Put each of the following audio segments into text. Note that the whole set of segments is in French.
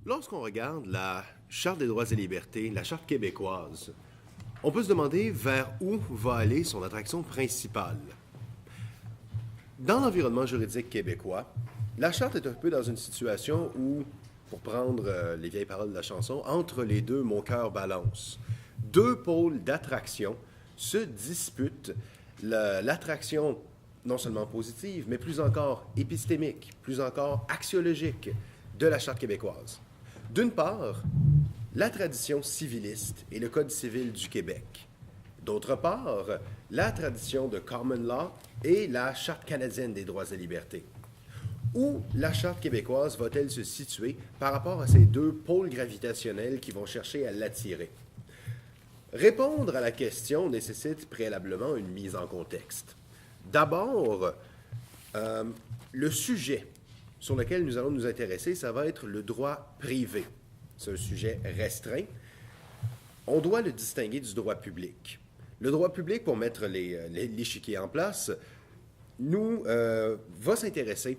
Lorsqu'on regarde la Charte des droits et libertés, la Charte québécoise, on peut se demander vers où va aller son attraction principale. Dans l'environnement juridique québécois, la Charte est un peu dans une situation où, pour prendre les vieilles paroles de la chanson, entre les deux, mon cœur balance. Deux pôles d'attraction se disputent l'attraction non seulement positive, mais plus encore épistémique, plus encore axiologique de la Charte québécoise. D'une part, la tradition civiliste et le Code civil du Québec. D'autre part, la tradition de common law et la Charte canadienne des droits et libertés. Où la Charte québécoise va-t-elle se situer par rapport à ces deux pôles gravitationnels qui vont chercher à l'attirer? Répondre à la question nécessite préalablement une mise en contexte. D'abord, le sujet sur lequel nous allons nous intéresser, ça va être le droit privé. C'est un sujet restreint. On doit le distinguer du droit public. Le droit public, pour mettre l'échiquier en place, va s'intéresser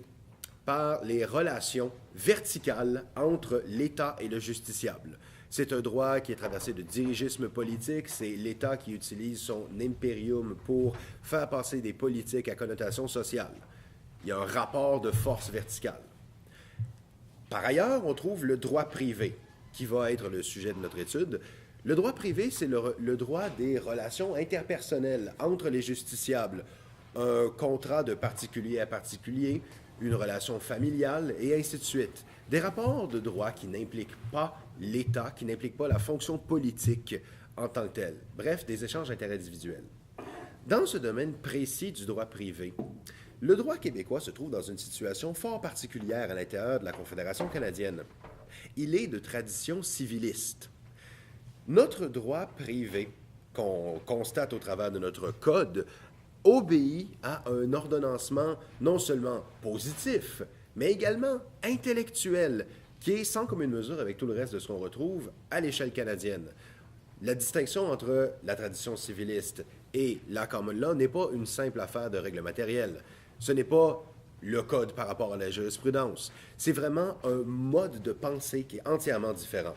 par les relations verticales entre l'État et le justiciable. C'est un droit qui est traversé de dirigisme politique. C'est l'État qui utilise son impérium pour faire passer des politiques à connotation sociale. Il y a un rapport de force verticale. Par ailleurs, on trouve le droit privé, qui va être le sujet de notre étude. Le droit privé, c'est le droit des relations interpersonnelles entre les justiciables, un contrat de particulier à particulier, une relation familiale, et ainsi de suite. Des rapports de droit qui n'impliquent pas l'État, qui n'impliquent pas la fonction politique en tant que telle. Bref, des échanges interindividuels. Dans ce domaine précis du droit privé, le droit québécois se trouve dans une situation fort particulière à l'intérieur de la Confédération canadienne. Il est de tradition civiliste. Notre droit privé, qu'on constate au travers de notre code, obéit à un ordonnancement non seulement positif, mais également intellectuel, qui est sans commune mesure avec tout le reste de ce qu'on retrouve à l'échelle canadienne. La distinction entre la tradition civiliste et la common law n'est pas une simple affaire de règles matérielles. Ce n'est pas le code par rapport à la jurisprudence. C'est vraiment un mode de pensée qui est entièrement différent.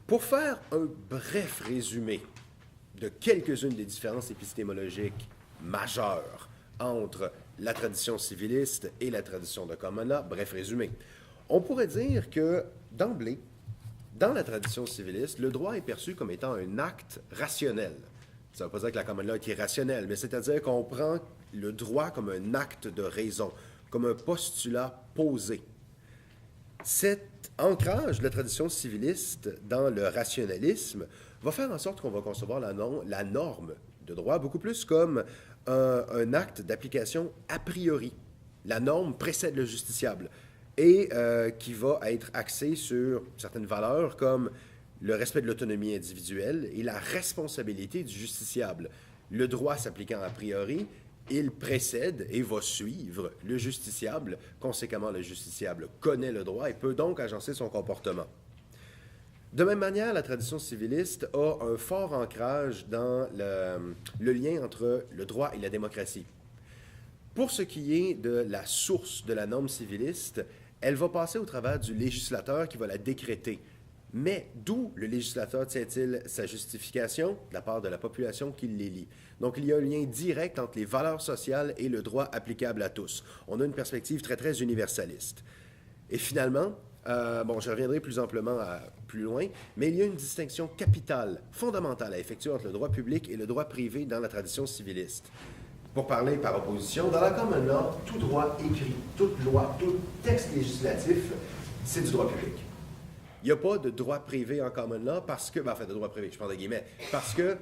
Pour faire un bref résumé de quelques-unes des différences épistémologiques majeures entre la tradition civiliste et la tradition de common law, bref résumé, on pourrait dire que, d'emblée, dans la tradition civiliste, le droit est perçu comme étant un acte rationnel. Ça ne veut pas dire que la common law est irrationnelle, mais c'est-à-dire qu'on prend le droit comme un acte de raison, comme un postulat posé. Cet ancrage de la tradition civiliste dans le rationalisme va faire en sorte qu'on va concevoir la norme de droit beaucoup plus comme un acte d'application a priori. La norme précède le justiciable et qui va être axée sur certaines valeurs comme le respect de l'autonomie individuelle et la responsabilité du justiciable. Le droit s'appliquant a priori, il précède et va suivre le justiciable. Conséquemment, le justiciable connaît le droit et peut donc agencer son comportement. De même manière, la tradition civiliste a un fort ancrage dans le lien entre le droit et la démocratie. Pour ce qui est de la source de la norme civiliste, elle va passer au travers du législateur qui va la décréter. Mais d'où le législateur tient-il sa justification? De la part de la population qui l'élit. Donc, il y a un lien direct entre les valeurs sociales et le droit applicable à tous. On a une perspective très, très universaliste. Et finalement, je reviendrai plus amplement plus loin, mais il y a une distinction capitale, fondamentale à effectuer entre le droit public et le droit privé dans la tradition civiliste. Pour parler par opposition, dans la common law, tout droit écrit, toute loi, tout texte législatif, c'est du droit public. Il n'y a pas de droit privé en common law parce que, de droit privé, je parle de guillemets, parce que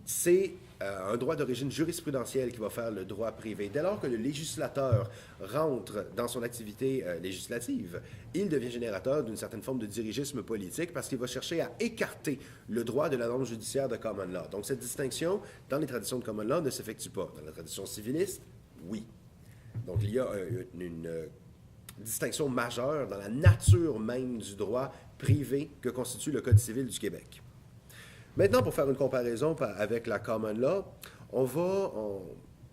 c'est un droit d'origine jurisprudentielle qui va faire le droit privé. Dès lors que le législateur rentre dans son activité législative, il devient générateur d'une certaine forme de dirigisme politique parce qu'il va chercher à écarter le droit de la norme judiciaire de common law. Donc cette distinction, dans les traditions de common law, ne s'effectue pas. Dans la tradition civiliste, oui. Donc il y a une distinction majeure dans la nature même du droit privé que constitue le Code civil du Québec. Maintenant, pour faire une comparaison avec la common law, on va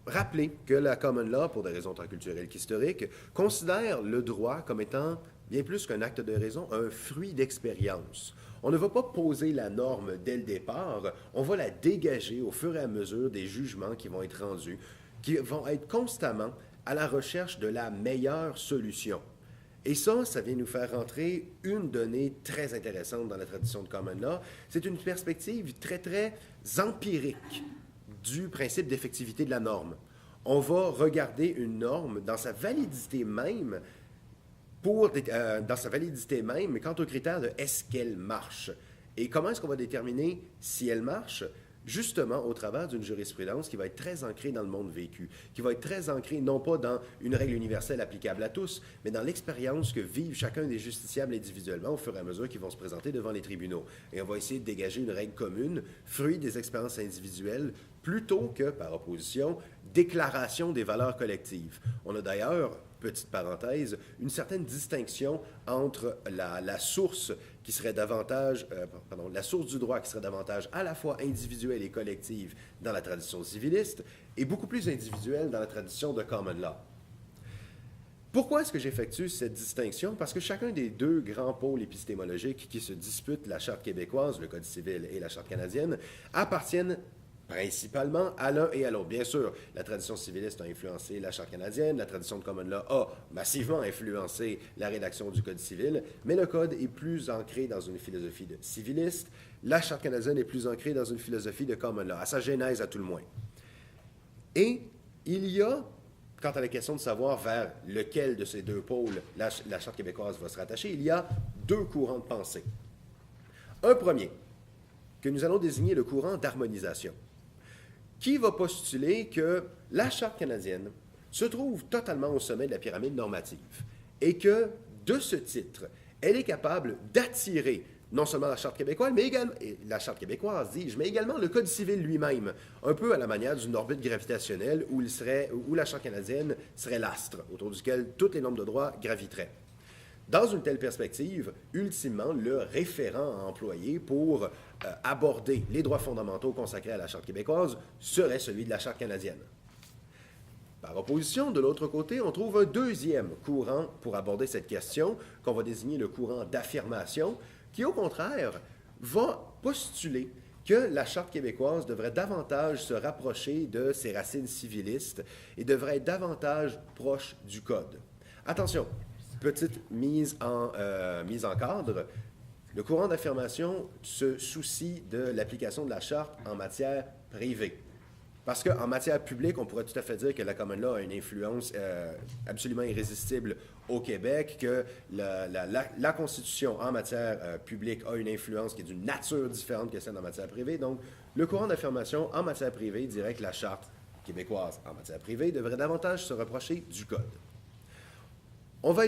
rappeler que la common law, pour des raisons tant culturelles qu'historiques, considère le droit comme étant bien plus qu'un acte de raison, un fruit d'expérience. On ne va pas poser la norme dès le départ, on va la dégager au fur et à mesure des jugements qui vont être rendus, qui vont être constamment à la recherche de la meilleure solution. Et ça vient nous faire rentrer une donnée très intéressante dans la tradition de Common Law. C'est une perspective très, très empirique du principe d'effectivité de la norme. On va regarder une norme dans sa validité même, quant au critère de est-ce qu'elle marche. Et comment est-ce qu'on va déterminer si elle marche? Justement au travers d'une jurisprudence qui va être très ancrée dans le monde vécu, qui va être très ancrée non pas dans une règle universelle applicable à tous, mais dans l'expérience que vivent chacun des justiciables individuellement au fur et à mesure qu'ils vont se présenter devant les tribunaux. Et on va essayer de dégager une règle commune, fruit des expériences individuelles, plutôt que, par opposition, déclaration des valeurs collectives. On a d'ailleurs, petite parenthèse, une certaine distinction entre la source qui serait davantage, la source du droit qui serait davantage à la fois individuelle et collective dans la tradition civiliste et beaucoup plus individuelle dans la tradition de common law. Pourquoi est-ce que j'effectue cette distinction? Parce que chacun des deux grands pôles épistémologiques qui se disputent, la Charte québécoise, le Code civil et la Charte canadienne, appartiennent principalement à l'un et à l'autre. Bien sûr, la tradition civiliste a influencé la Charte canadienne, la tradition de common law a massivement influencé la rédaction du Code civil, mais le Code est plus ancré dans une philosophie de civiliste, la Charte canadienne est plus ancrée dans une philosophie de common law, à sa genèse à tout le moins. Et il y a, quant à la question de savoir vers lequel de ces deux pôles la Charte québécoise va se rattacher, il y a deux courants de pensée. Un premier, que nous allons désigner le courant d'harmonisation, qui va postuler que la Charte canadienne se trouve totalement au sommet de la pyramide normative et que, de ce titre, elle est capable d'attirer non seulement la Charte québécoise, mais également, mais également le Code civil lui-même, un peu à la manière d'une orbite gravitationnelle où la Charte canadienne serait l'astre, autour duquel toutes les normes de droit graviteraient. Dans une telle perspective, ultimement, le référent à employer pour aborder les droits fondamentaux consacrés à la Charte québécoise serait celui de la Charte canadienne. Par opposition, de l'autre côté, on trouve un deuxième courant pour aborder cette question, qu'on va désigner le courant d'affirmation, qui, au contraire, va postuler que la Charte québécoise devrait davantage se rapprocher de ses racines civilistes et devrait être davantage proche du Code. Attention! Petite mise en cadre, le courant d'affirmation se soucie de l'application de la Charte en matière privée. Parce qu'en matière publique, on pourrait tout à fait dire que la common law a une influence absolument irrésistible au Québec, que la Constitution en matière publique a une influence qui est d'une nature différente que celle en matière privée. Donc, le courant d'affirmation en matière privée dirait que la Charte québécoise en matière privée devrait davantage se rapprocher du Code. On va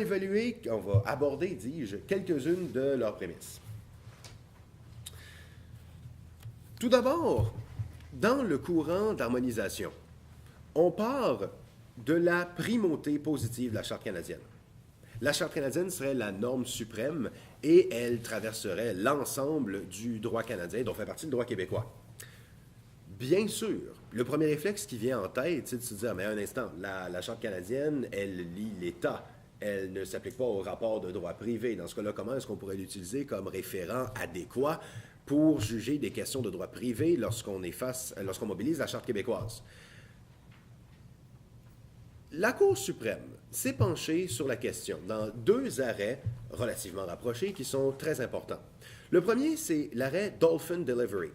aborder, dis-je, quelques-unes de leurs prémices. Tout d'abord, dans le courant d'harmonisation, on part de la primauté positive de la Charte canadienne. La Charte canadienne serait la norme suprême et elle traverserait l'ensemble du droit canadien, dont fait partie le droit québécois. Bien sûr, le premier réflexe qui vient en tête, c'est de se dire, mais un instant, la Charte canadienne, elle lie l'État. Elle ne s'applique pas au rapport de droit privé. Dans ce cas-là, comment est-ce qu'on pourrait l'utiliser comme référent adéquat pour juger des questions de droit privé lorsqu'on mobilise la Charte québécoise? La Cour suprême s'est penchée sur la question dans deux arrêts relativement rapprochés qui sont très importants. Le premier, c'est l'arrêt Dolphin Delivery.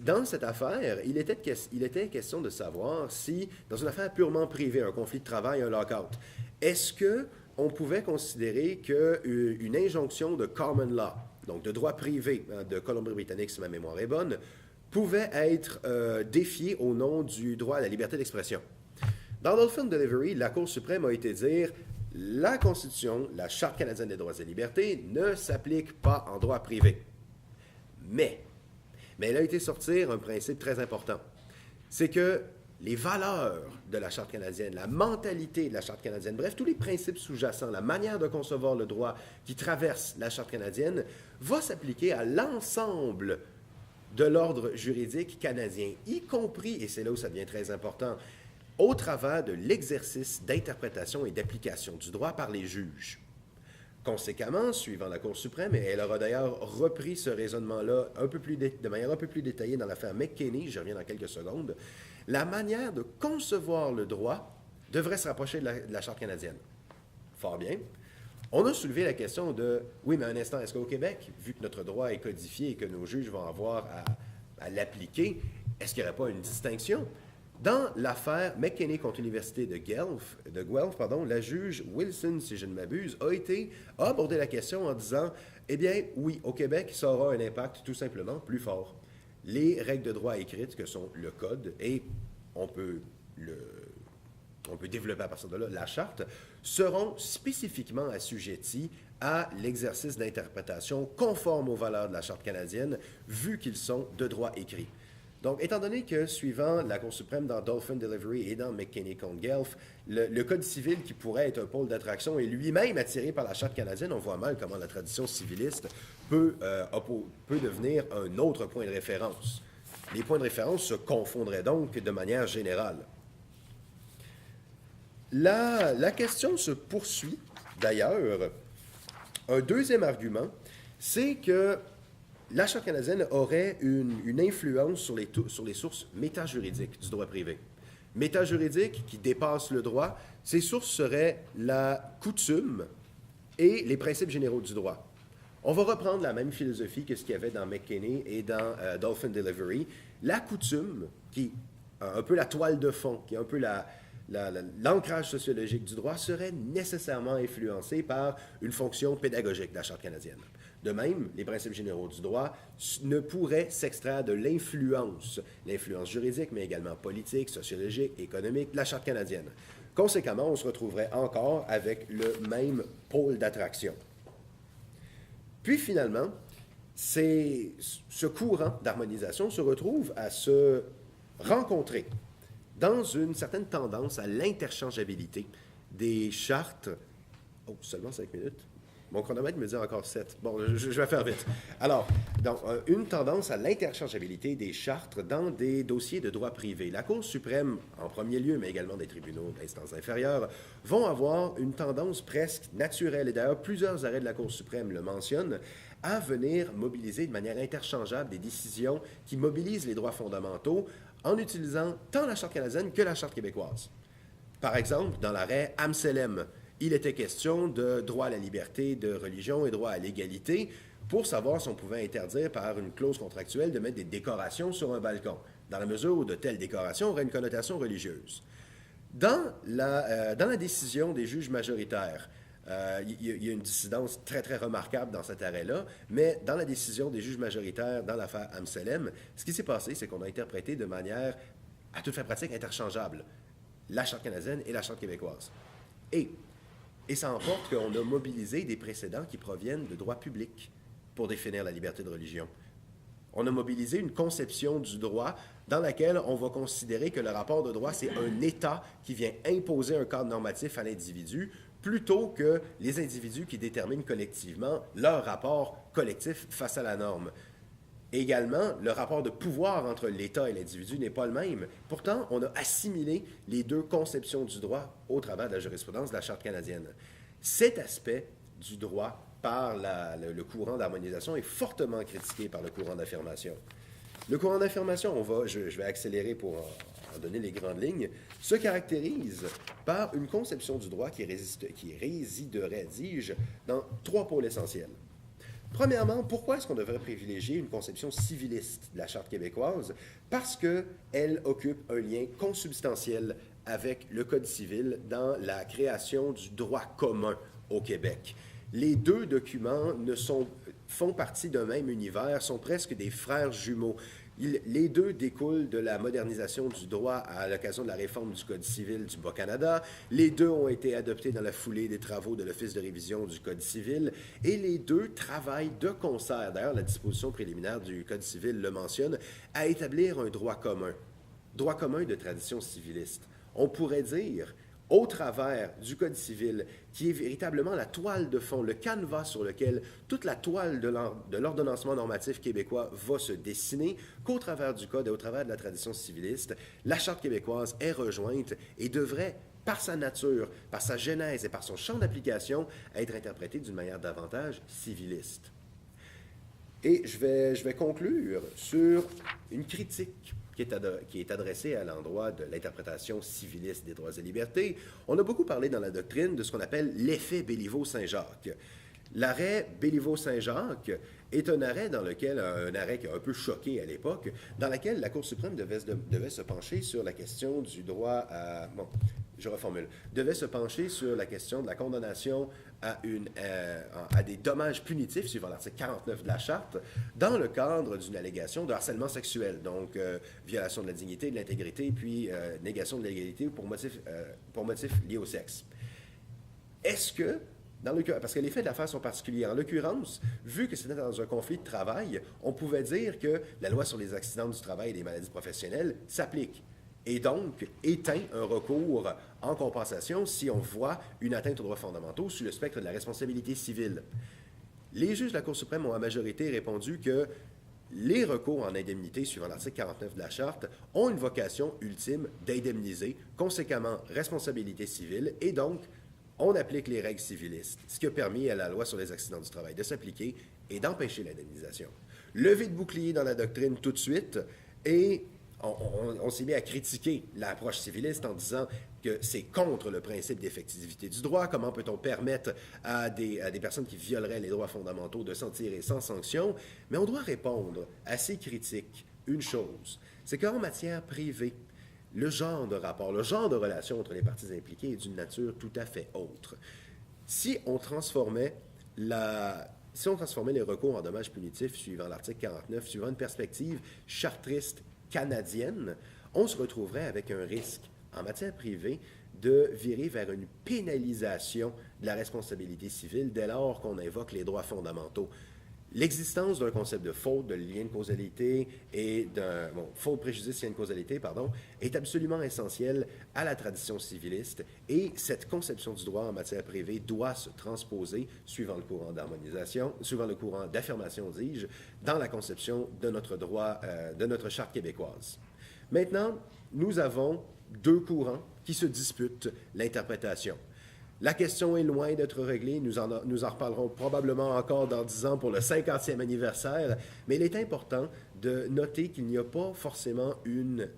Dans cette affaire, il était question de savoir si, dans une affaire purement privée, un conflit de travail, un lock-out, est-ce qu'on pouvait considérer qu'une injonction de common law, donc de droit privé de Colombie-Britannique, si ma mémoire est bonne, pouvait être défiée au nom du droit à la liberté d'expression? Dans Dolphin Delivery, la Cour suprême a été dire la Constitution, la Charte canadienne des droits et libertés, ne s'applique pas en droit privé. Mais elle a été sortir un principe très important. C'est que les valeurs de la Charte canadienne, la mentalité de la Charte canadienne, bref, tous les principes sous-jacents, la manière de concevoir le droit qui traverse la Charte canadienne, va s'appliquer à l'ensemble de l'ordre juridique canadien, y compris, et c'est là où ça devient très important, au travers de l'exercice d'interprétation et d'application du droit par les juges. Conséquemment, suivant la Cour suprême, et elle aura d'ailleurs repris ce raisonnement-là de manière un peu plus détaillée dans l'affaire McKinney, j'y reviens dans quelques secondes, la manière de concevoir le droit devrait se rapprocher de la Charte canadienne. Fort bien. On a soulevé la question de, oui, mais un instant, est-ce qu'au Québec, vu que notre droit est codifié et que nos juges vont avoir à l'appliquer, est-ce qu'il n'y aurait pas une distinction? Dans l'affaire McKinney contre l'Université de Guelph, la juge Wilson, si je ne m'abuse, a abordé la question en disant, eh bien, oui, au Québec, ça aura un impact tout simplement plus fort. Les règles de droit écrites, que sont le Code, et on peut développer à partir de là la Charte, seront spécifiquement assujettis à l'exercice d'interprétation conforme aux valeurs de la Charte canadienne, vu qu'ils sont de droit écrit. Donc, étant donné que, suivant la Cour suprême dans Dolphin Delivery et dans McKinney contre Guelph, le Code civil qui pourrait être un pôle d'attraction est lui-même attiré par la Charte canadienne, on voit mal comment la tradition civiliste peut devenir un autre point de référence. Les points de référence se confondraient donc de manière générale. La question se poursuit, d'ailleurs. Un deuxième argument, c'est que la Charte canadienne aurait une influence sur les sources métajuridiques du droit privé. Métajuridiques qui dépassent le droit, ces sources seraient la coutume et les principes généraux du droit. On va reprendre la même philosophie que ce qu'il y avait dans McKinney et dans Dolphin Delivery. La coutume, qui est un peu la toile de fond, qui est un peu l'ancrage sociologique du droit, serait nécessairement influencée par une fonction pédagogique de la Charte canadienne. De même, les principes généraux du droit ne pourraient s'extraire de l'influence juridique, mais également politique, sociologique, économique de la Charte canadienne. Conséquemment, on se retrouverait encore avec le même pôle d'attraction. Puis finalement, ce courant d'harmonisation se retrouve à se rencontrer dans une certaine tendance à l'interchangeabilité des chartes. Oh, seulement 5 minutes. Mon chronomètre me dit encore 7. Bon, je vais faire vite. Alors, donc, une tendance à l'interchangeabilité des chartes dans des dossiers de droit privé. La Cour suprême, en premier lieu, mais également des tribunaux d'instance inférieure, vont avoir une tendance presque naturelle, et d'ailleurs plusieurs arrêts de la Cour suprême le mentionnent, à venir mobiliser de manière interchangeable des décisions qui mobilisent les droits fondamentaux en utilisant tant la Charte canadienne que la Charte québécoise. Par exemple, dans l'arrêt Amselem, il était question de droit à la liberté de religion et droit à l'égalité pour savoir si on pouvait interdire par une clause contractuelle de mettre des décorations sur un balcon, dans la mesure où de telles décorations auraient une connotation religieuse. Dans la décision des juges majoritaires, il y a une dissidence très, très remarquable dans cet arrêt-là, mais dans la décision des juges majoritaires dans l'affaire Amselem, ce qui s'est passé, c'est qu'on a interprété de manière, à toute fin pratique, interchangeable, la Charte canadienne et la Charte québécoise. Et ça emporte qu'on a mobilisé des précédents qui proviennent de droit public pour définir la liberté de religion. On a mobilisé une conception du droit dans laquelle on va considérer que le rapport de droit, c'est un État qui vient imposer un cadre normatif à l'individu plutôt que les individus qui déterminent collectivement leur rapport collectif face à la norme. Également, le rapport de pouvoir entre l'État et l'individu n'est pas le même. Pourtant, on a assimilé les deux conceptions du droit au travers de la jurisprudence de la Charte canadienne. Cet aspect du droit par le courant d'harmonisation est fortement critiqué par le courant d'affirmation. Le courant d'affirmation, je vais accélérer pour en donner les grandes lignes, se caractérise par une conception du droit qui résiderait, dis-je, dans 3 pôles essentiels. Premièrement, pourquoi est-ce qu'on devrait privilégier une conception civiliste de la Charte québécoise? Parce qu'elle occupe un lien consubstantiel avec le Code civil dans la création du droit commun au Québec. Les deux documents font partie d'un même univers, sont presque des frères jumeaux. Les deux découlent de la modernisation du droit à l'occasion de la réforme du Code civil du Bas-Canada. Les deux ont été adoptés dans la foulée des travaux de l'Office de révision du Code civil et les deux travaillent de concert. D'ailleurs, la disposition préliminaire du Code civil le mentionne, à établir un droit commun de tradition civiliste. On pourrait dire, au travers du Code civil, qui est véritablement la toile de fond, le canevas sur lequel toute la toile de l'ordonnancement normatif québécois va se dessiner, qu'au travers du Code et au travers de la tradition civiliste, la Charte québécoise est rejointe et devrait par sa nature, par sa genèse et par son champ d'application, être interprété d'une manière davantage civiliste. Et je vais conclure sur une critique qui est adressée à l'endroit de l'interprétation civiliste des droits et libertés. On a beaucoup parlé dans la doctrine de ce qu'on appelle l'effet Béliveau-Saint-Jacques. L'arrêt Béliveau-Saint-Jacques est un arrêt un arrêt qui a un peu choqué à l'époque, dans lequel la Cour suprême devait se pencher sur la question du droit à... Bon, je reformule. Devait se pencher sur la question de la condamnation à des dommages punitifs, suivant l'article 49 de la Charte, dans le cadre d'une allégation de harcèlement sexuel, donc violation de la dignité, de l'intégrité, puis négation de l'égalité pour motifs liés au sexe. Est-ce que, parce que les faits de l'affaire sont particuliers, en l'occurrence, vu que c'était dans un conflit de travail, on pouvait dire que la loi sur les accidents du travail et les maladies professionnelles s'applique. Et donc, éteint un recours en compensation si on voit une atteinte aux droits fondamentaux sous le spectre de la responsabilité civile. Les juges de la Cour suprême ont à majorité répondu que les recours en indemnité, suivant l'article 49 de la Charte, ont une vocation ultime d'indemniser, conséquemment responsabilité civile, et donc on applique les règles civilistes, ce qui a permis à la loi sur les accidents du travail de s'appliquer et d'empêcher l'indemnisation. Levé de bouclier dans la doctrine tout de suite, et on s'est mis à critiquer l'approche civiliste en disant que c'est contre le principe d'effectivité du droit. Comment peut-on permettre à des personnes qui violeraient les droits fondamentaux de s'en tirer sans sanction? Mais on doit répondre à ces critiques une chose, c'est qu'en matière privée, le genre de rapport, le genre de relation entre les parties impliquées est d'une nature tout à fait autre. Si on transformait les recours en dommages punitifs suivant l'article 49, suivant une perspective chartriste canadienne, on se retrouverait avec un risque en matière privée de virer vers une pénalisation de la responsabilité civile dès lors qu'on invoque les droits fondamentaux. L'existence d'un concept de faute, de lien de causalité et faute, préjudice, lien de causalité, est absolument essentielle à la tradition civiliste et cette conception du droit en matière privée doit se transposer, suivant le courant d'harmonisation, suivant le courant d'affirmation, dis-je, dans la conception de notre droit, de notre charte québécoise. Maintenant, nous avons deux courants qui se disputent l'interprétation. La question est loin d'être réglée. Nous en reparlerons probablement encore dans 10 ans pour le 50e anniversaire, mais il est important de noter qu'il n'y a pas forcément une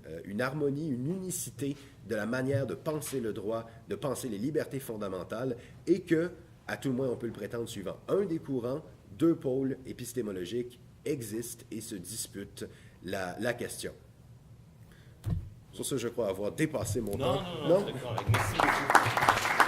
harmonie, une unicité de la manière de penser le droit, de penser les libertés fondamentales, et que, à tout le moins, on peut le prétendre suivant un des courants, deux pôles épistémologiques existent et se disputent la question. Sur ce, je crois avoir dépassé mon temps. Non, je suis d'accord avec. Merci beaucoup.